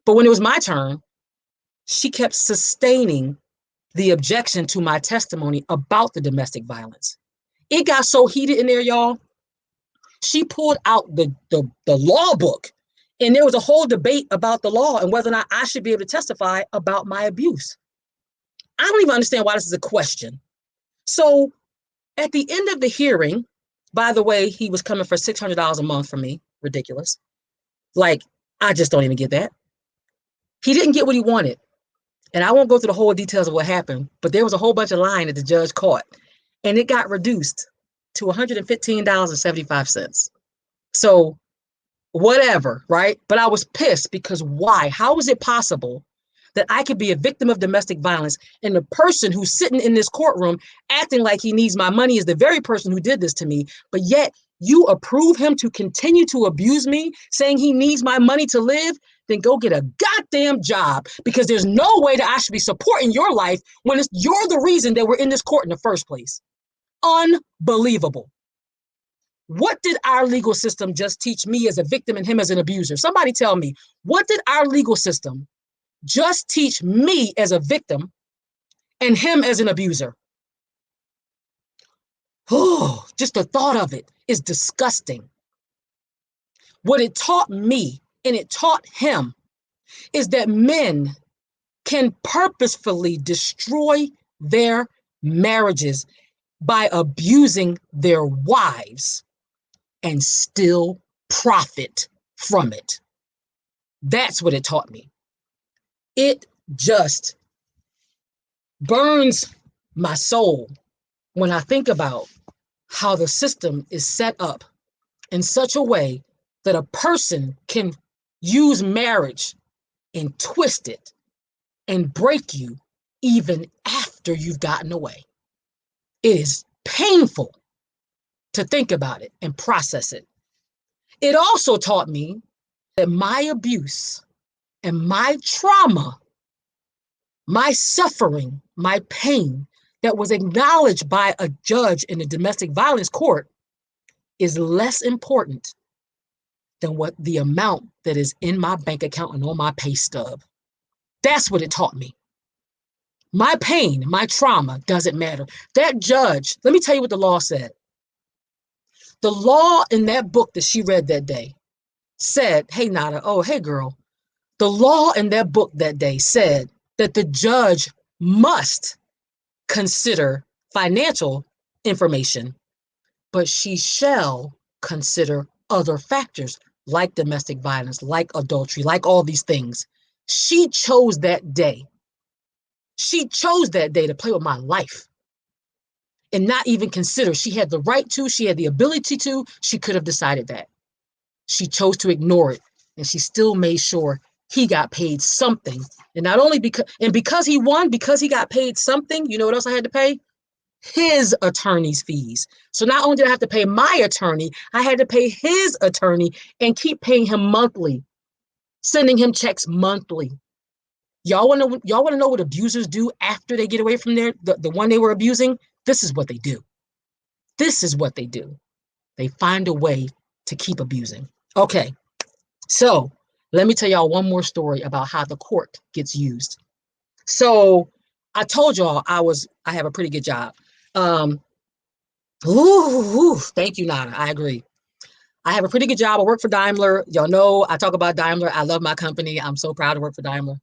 But when it was my turn, she kept sustaining the objection to my testimony about the domestic violence. It got so heated in there, y'all. She pulled out the law book, and there was a whole debate about the law and whether or not I should be able to testify about my abuse. I don't even understand why this is a question. So at the end of the hearing, by the way, he was coming for $600 a month from me. Ridiculous. Like, I just don't even get that. He didn't get what he wanted. And I won't go through the whole details of what happened, but there was a whole bunch of lying that the judge caught. And it got reduced to $115.75. So whatever, right? But I was pissed because why? How is it possible that I could be a victim of domestic violence and the person who's sitting in this courtroom acting like he needs my money is the very person who did this to me, but yet you approve him to continue to abuse me, saying he needs my money to live? Then go get a goddamn job, because there's no way that I should be supporting your life when you're the reason that we're in this court in the first place. Unbelievable. What did our legal system just teach me as a victim and him as an abuser? Somebody tell me, what did our legal system just teach me as a victim and him as an abuser? Oh, just the thought of it is disgusting. What it taught me and it taught him is that men can purposefully destroy their marriages by abusing their wives and still profit from it. That's what it taught me. It just burns my soul when I think about how the system is set up in such a way that a person can use marriage and twist it and break you even after you've gotten away. It is painful to think about it and process it. It also taught me that my abuse and my trauma, my suffering, my pain that was acknowledged by a judge in the domestic violence court is less important than what the amount that is in my bank account and on my pay stub. That's what it taught me. My pain, my trauma doesn't matter. That judge, let me tell you what the law said. The law in that book that she read that day said, hey, Nada, oh, hey, girl. The law in that book that day said that the judge must consider financial information, but she shall consider other factors like domestic violence, like adultery, like all these things. She chose that day. She chose that day to play with my life and not even consider. She had the right to, she had the ability to, she could have decided that. She chose to ignore it, and she still made sure he got paid something. And not only because he won, because he got paid something, you know what else I had to pay? His attorney's fees. So not only did I have to pay my attorney, I had to pay his attorney and keep paying him monthly, sending him checks monthly. Y'all want to know what abusers do after they get away from the one they were abusing? This is what they do. This is what they do. They find a way to keep abusing. Okay, so let me tell y'all one more story about how the court gets used. So I told y'all I have a pretty good job. Thank you, Nana. I agree. I have a pretty good job. I work for Daimler. Y'all know I talk about Daimler. I love my company. I'm so proud to work for Daimler.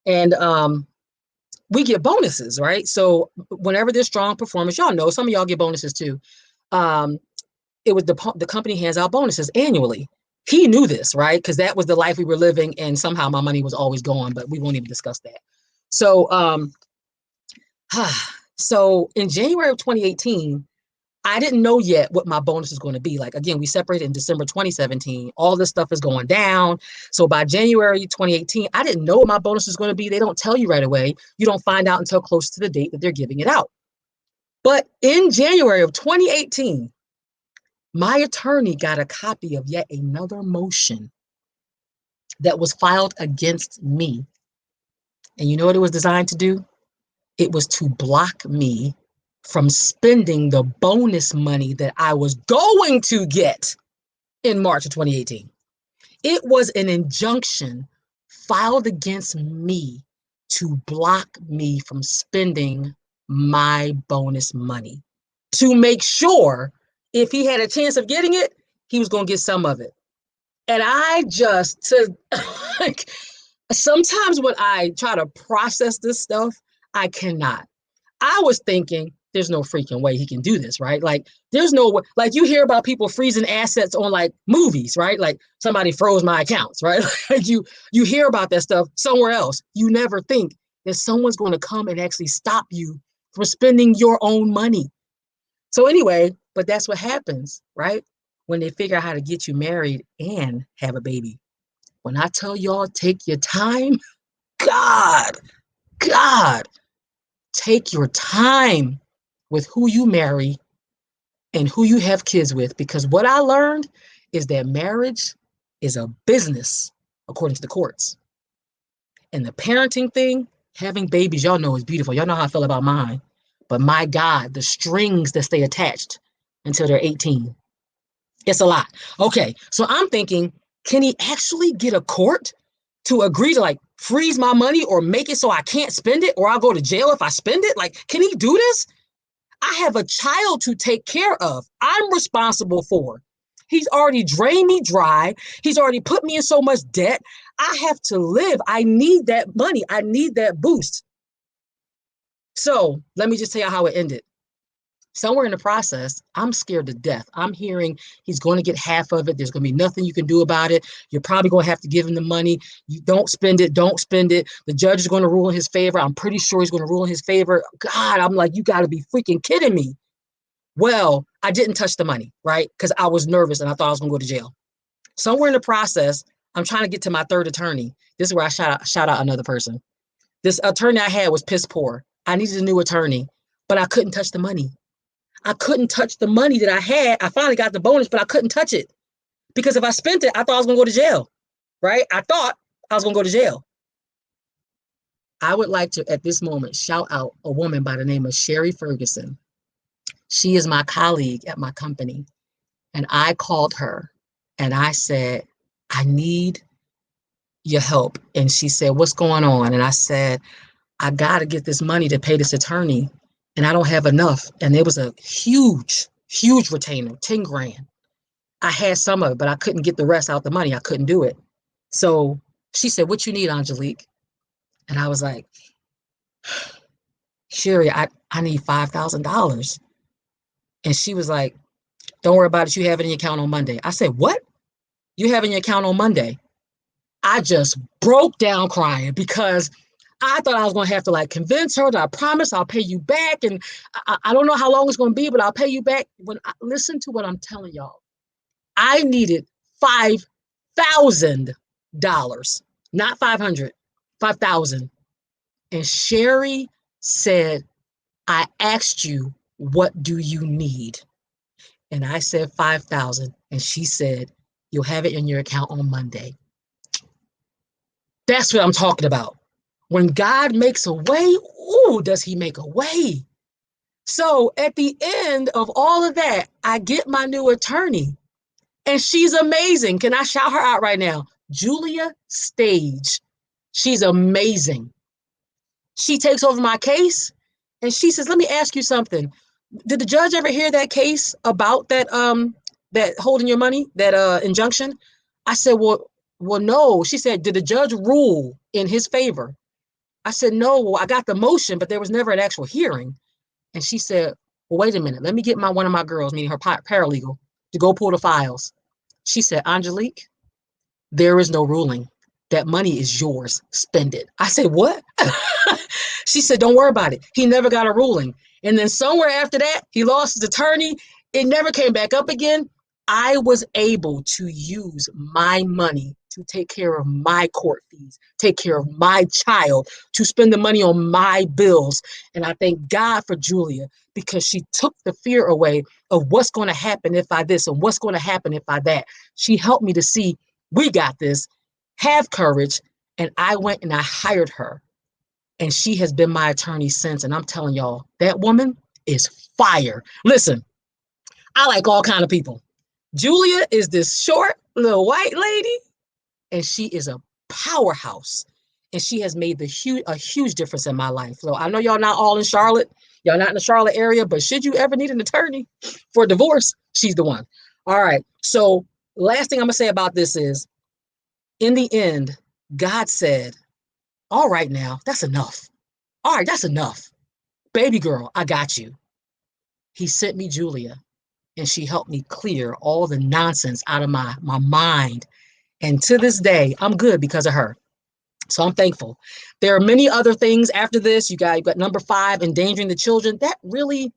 And we get bonuses, right? So whenever there's strong performance, y'all know some of y'all get bonuses too. It was the company hands out bonuses annually. He knew this, right? Because that was the life we were living, and somehow my money was always gone, but we won't even discuss that. So, so in January of 2018, I didn't know yet what my bonus was going to be. Like, again, we separated in December 2017. All this stuff is going down. So by January 2018, I didn't know what my bonus was going to be. They don't tell you right away. You don't find out until close to the date that they're giving it out. But in January of 2018, my attorney got a copy of yet another motion that was filed against me. And you know what it was designed to do? It was to block me from spending the bonus money that I was going to get in March of 2018. It was an injunction filed against me to block me from spending my bonus money, to make sure if he had a chance of getting it, he was going to get some of it. And I just, to like, sometimes when I try to process this stuff, I cannot. I was thinking, there's no freaking way he can do this, right? Like, there's no way. Like, you hear about people freezing assets on like movies, right? Like somebody froze my accounts, right? Like you hear about that stuff somewhere else. You never think that someone's going to come and actually stop you from spending your own money. So anyway, but that's what happens, right? When they figure out how to get you married and have a baby. When I tell y'all, take your time, God, God, take your time with who you marry and who you have kids with. Because what I learned is that marriage is a business, according to the courts. And the parenting thing, having babies, y'all know is beautiful. Y'all know how I feel about mine. But my God, the strings that stay attached until they're 18. It's a lot. Okay, so I'm thinking, can he actually get a court to agree to like freeze my money or make it so I can't spend it or I'll go to jail if I spend it? Like, can he do this? I have a child to take care of. I'm responsible for. He's already drained me dry. He's already put me in so much debt. I have to live. I need that money. I need that boost. So let me just tell you how it ended. Somewhere in the process, I'm scared to death. I'm hearing he's going to get half of it. There's going to be nothing you can do about it. You're probably going to have to give him the money. You don't spend it. Don't spend it. The judge is going to rule in his favor. I'm pretty sure he's going to rule in his favor. God, I'm like, you got to be freaking kidding me. Well, I didn't touch the money, right? Because I was nervous and I thought I was going to go to jail. Somewhere in the process, I'm trying to get to my third attorney. This is where I shout out another person. This attorney I had was piss poor. I needed a new attorney, but I couldn't touch the money. I couldn't touch the money that I had. I finally got the bonus, but I couldn't touch it because if I spent it, I thought I was going to go to jail, right? I thought I was going to go to jail. I would like to, at this moment, shout out a woman by the name of Sherry Ferguson. She is my colleague at my company. And I called her and I said, I need your help. And she said, what's going on? And I said, I got to get this money to pay this attorney and I don't have enough. And it was a huge retainer, 10 grand. I had some of it, but I couldn't get the rest out the money. I couldn't do it. So she said, what you need, Angelique? And I was like, Sherry, I need $5,000. And she was like, don't worry about it. You have it in your account on Monday. I said, what? You have it in your account on Monday? I just broke down crying because I thought I was going to have to like convince her that I promise I'll pay you back. And I don't know how long it's going to be, but I'll pay you back. When I listen to what I'm telling y'all, I needed $5,000, not 500, 5,000. And Sherry said, I asked you, what do you need? And I said 5,000. And she said, you'll have it in your account on Monday. That's what I'm talking about. When God makes a way, ooh, does he make a way? So at the end of all of that, I get my new attorney and she's amazing. Can I shout her out right now? Julia Stage. She's amazing. She takes over my case and she says, let me ask you something. Did the judge ever hear that case about that holding your money, that injunction? I said, well, no. She said, did the judge rule in his favor? I said, no, well, I got the motion, but there was never an actual hearing. And she said, well, wait a minute. Let me get one of my girls, meaning her paralegal, to go pull the files. She said, Angelique, there is no ruling. That money is yours. Spend it. I said, what? She said, don't worry about it. He never got a ruling. And then somewhere after that, he lost his attorney. It never came back up again. I was able to use my money to take care of my court fees, take care of my child, to spend the money on my bills. And I thank God for Julia because she took the fear away of what's going to happen if I this and what's going to happen if I that. She helped me to see we got this, have courage. And I went and I hired her. And she has been my attorney since. And I'm telling y'all, that woman is fire. Listen, I like all kind of people. Julia is this short little white lady, and she is a powerhouse. And she has made a huge difference in my life. So I know y'all not all in Charlotte. Y'all not in the Charlotte area, but should you ever need an attorney for divorce, she's the one. All right. So last thing I'm gonna say about this is, in the end, God said, all right, now that's enough. All right, that's enough. Baby girl, I got you. He sent me Julia, and she helped me clear all the nonsense out of my mind. And to this day, I'm good because of her. So I'm thankful. There are many other things after this. You've got number 5, endangering the children. That really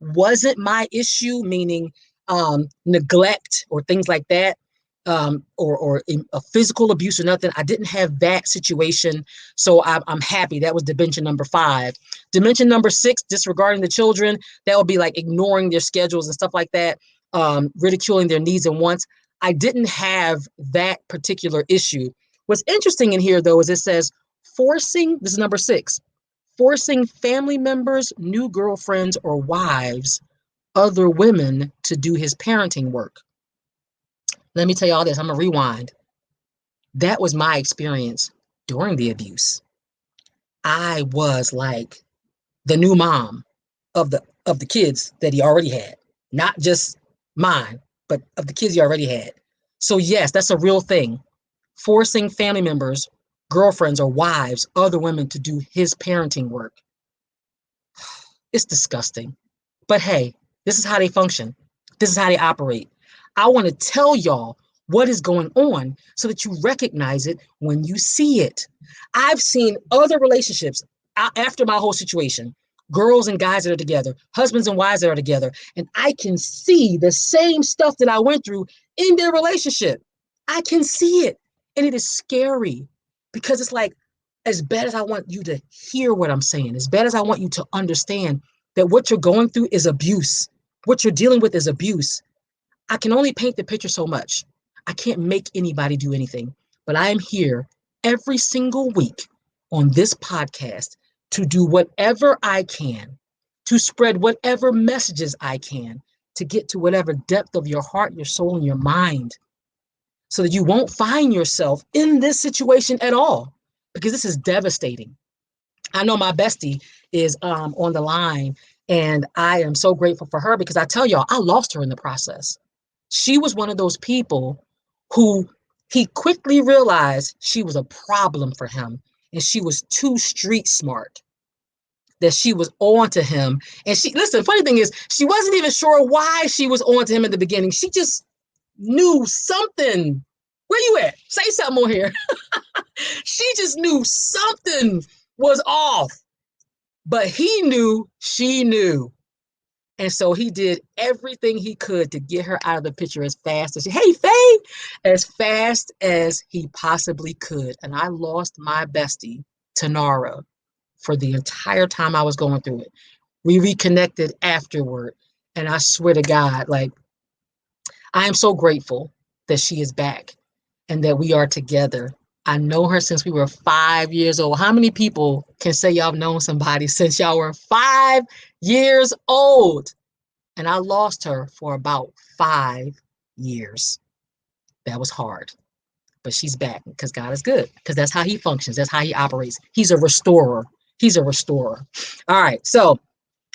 wasn't my issue, meaning neglect or things like that, or a physical abuse or nothing. I didn't have that situation. So I'm happy. That was dimension number 5. Dimension number 6, disregarding the children. That would be like ignoring their schedules and stuff like that, ridiculing their needs and wants. I didn't have that particular issue. What's interesting in here, though, is it says forcing, this is number 6, forcing family members, new girlfriends, or wives, other women to do his parenting work. Let me tell you all this. I'm going to rewind. That was my experience during the abuse. I was like the new mom of the kids that he already had, not just mine, but of the kids he already had. So yes, that's a real thing. Forcing family members, girlfriends or wives, other women to do his parenting work. It's disgusting. But hey, this is how they function. This is how they operate. I want to tell y'all what is going on so that you recognize it when you see it. I've seen other relationships after my whole situation, girls and guys that are together, husbands and wives that are together, and I can see the same stuff that I went through in their relationship. I can see it. And it is scary because it's like, as bad as I want you to hear what I'm saying, as bad as I want you to understand that what you're going through is abuse, what you're dealing with is abuse, I can only paint the picture so much. I can't make anybody do anything, but I am here every single week on this podcast to do whatever I can, to spread whatever messages I can, to get to whatever depth of your heart, your soul, and your mind, so that you won't find yourself in this situation at all, because this is devastating. I know my bestie is on the line, and I am so grateful for her because I tell y'all, I lost her in the process. She was one of those people who he quickly realized she was a problem for him, and she was too street smart, that she was on to him. And she, listen, the funny thing is, she wasn't even sure why she was on to him in the beginning. She just knew something. Where you at? Say something on here. She just knew something was off, but he knew she knew. And so he did everything he could to get her out of the picture as fast as, hey, Faye, as fast as he possibly could. And I lost my bestie, Tanara, for the entire time I was going through it. We reconnected afterward. And I swear to God, like, I am so grateful that she is back and that we are together. I know her since we were 5 years old. How many people can say y'all have known somebody since y'all were 5 years old? And I lost her for about 5 years. That was hard, but she's back because God is good, because that's how he functions. That's how he operates. He's a restorer. He's a restorer. All right. So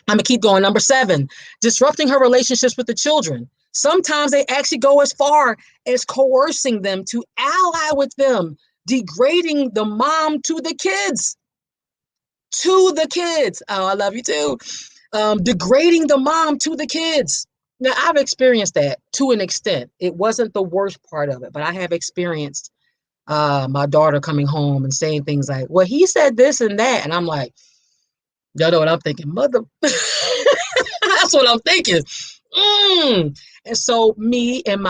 I'm going to keep going. Number 7, disrupting her relationships with the children. Sometimes they actually go as far as coercing them to ally with them, degrading the mom to the kids. To the kids. Oh, I love you too. Degrading the mom to the kids. Now, I've experienced that to an extent. It wasn't the worst part of it, but I have experienced my daughter coming home and saying things like, well, he said this and that. And I'm like, y'all know what I'm thinking, mother. That's what I'm thinking. And so me and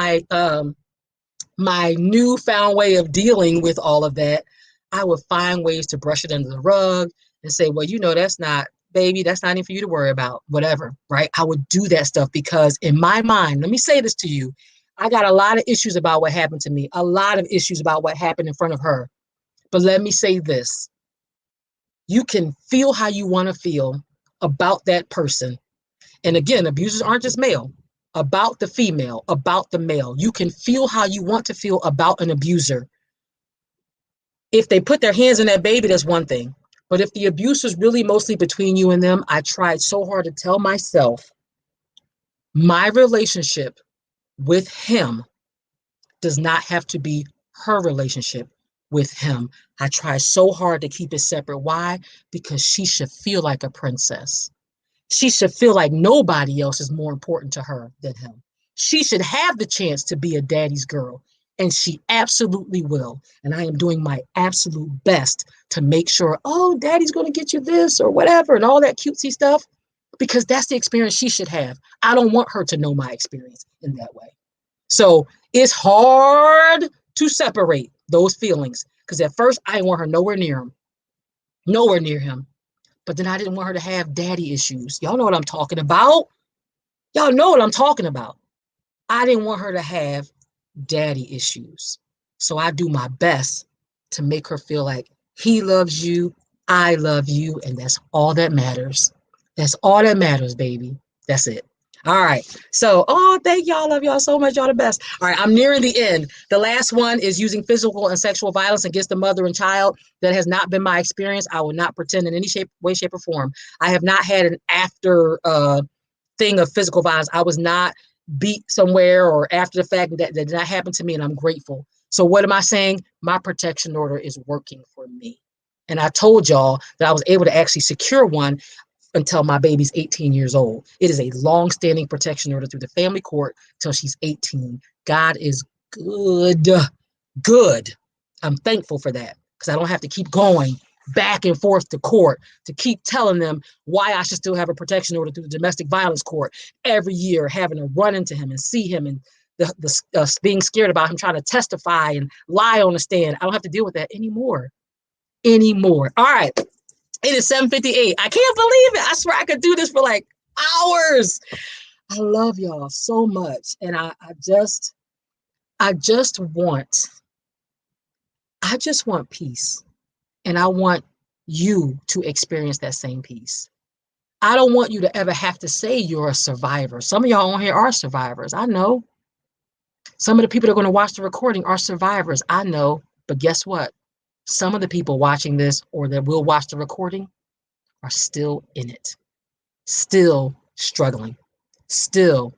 my newfound way of dealing with all of that, I would find ways to brush it under the rug and say, well, that's not, baby, that's not even for you to worry about, whatever, right? I would do that stuff because in my mind, let me say this to you, I got a lot of issues about what happened to me, a lot of issues about what happened in front of her. But let me say this, you can feel how you want to feel about that person. And again, abusers aren't just male, about the female, about the male. You can feel how you want to feel about an abuser. If they put their hands on that baby, that's one thing. But if the abuse was really mostly between you and them, I tried so hard to tell myself my relationship with him does not have to be her relationship with him. I try so hard to keep it separate. Why? Because she should feel like a princess. She should feel like nobody else is more important to her than him. She should have the chance to be a daddy's girl, and she absolutely will. And I am doing my absolute best to make sure, oh, daddy's going to get you this or whatever, and all that cutesy stuff, because that's the experience she should have. I don't want her to know my experience in that way. So it's hard to separate those feelings because at first I didn't want her nowhere near him. But then I didn't want her to have daddy issues. Y'all know what I'm talking about. Y'all know what I'm talking about. I didn't want her to have daddy issues. So I do my best to make her feel like he loves you, I love you, and that's all that matters. That's all that matters, baby. That's it. All right. So, oh, thank y'all. Love y'all so much. Y'all the best. All right. I'm nearing the end. The last one is using physical and sexual violence against the mother and child. That has not been my experience. I will not pretend in any way, shape, or form. I have not had an after thing of physical violence. I was not beat somewhere or after the fact that did not happen to me, and I'm grateful. So what am I saying? My protection order is working for me. And I told y'all that I was able to actually secure one until my baby's 18 years old. It is a long-standing protection order through the family court till she's 18. God is good, good. I'm thankful for that because I don't have to keep going back and forth to court to keep telling them why I should still have a protection order through the domestic violence court every year, having to run into him and see him and being scared about him trying to testify and lie on the stand. I don't have to deal with that anymore. All right. It is 7:58. I can't believe it. I swear I could do this for like hours. I love y'all so much. And I just want peace. And I want you to experience that same peace. I don't want you to ever have to say you're a survivor. Some of y'all on here are survivors. I know. Some of the people that are going to watch the recording are survivors. I know. But guess what? Some of the people watching this or that will watch the recording are still in it, still struggling, still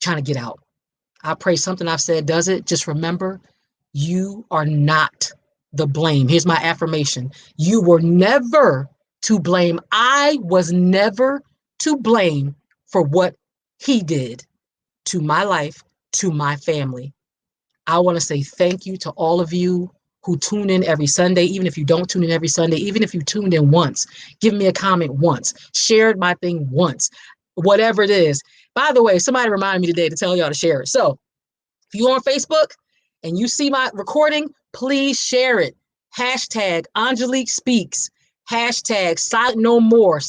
trying to get out. I pray something I've said does it. Just remember, you are not the blame. Here's my affirmation. You were never to blame. I was never to blame for what he did to my life, to my family. I want to say thank you to all of you who tune in every Sunday, even if you don't tune in every Sunday, even if you tuned in once, give me a comment once, shared my thing once, whatever it is. By the way, somebody reminded me today to tell y'all to share it. So if you're on Facebook and you see my recording, please share it. Hashtag Angelique Speaks. Hashtag Silent No More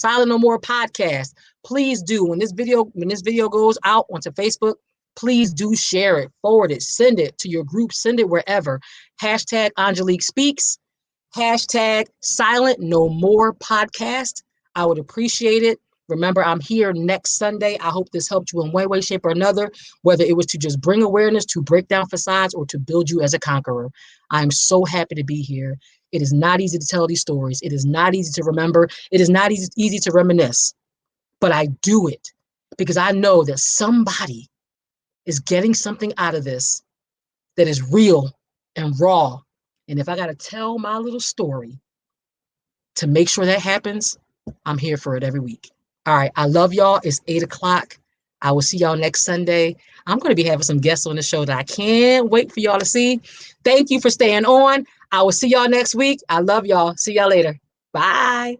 podcast. Please do. When this video goes out onto Facebook, please do share it, forward it, send it to your group, send it wherever. Hashtag Angelique Speaks. Hashtag Silent No More podcast. I would appreciate it. Remember, I'm here next Sunday. I hope this helped you in one way, shape, or another, whether it was to just bring awareness, to break down facades, or to build you as a conqueror. I'm so happy to be here. It is not easy to tell these stories. It is not easy to remember. It is not easy to reminisce. But I do it because I know that somebody is getting something out of this that is real and raw. And if I got to tell my little story to make sure that happens, I'm here for it every week. All right. I love y'all. It's 8:00. I will see y'all next Sunday. I'm going to be having some guests on the show that I can't wait for y'all to see. Thank you for staying on. I will see y'all next week. I love y'all. See y'all later. Bye.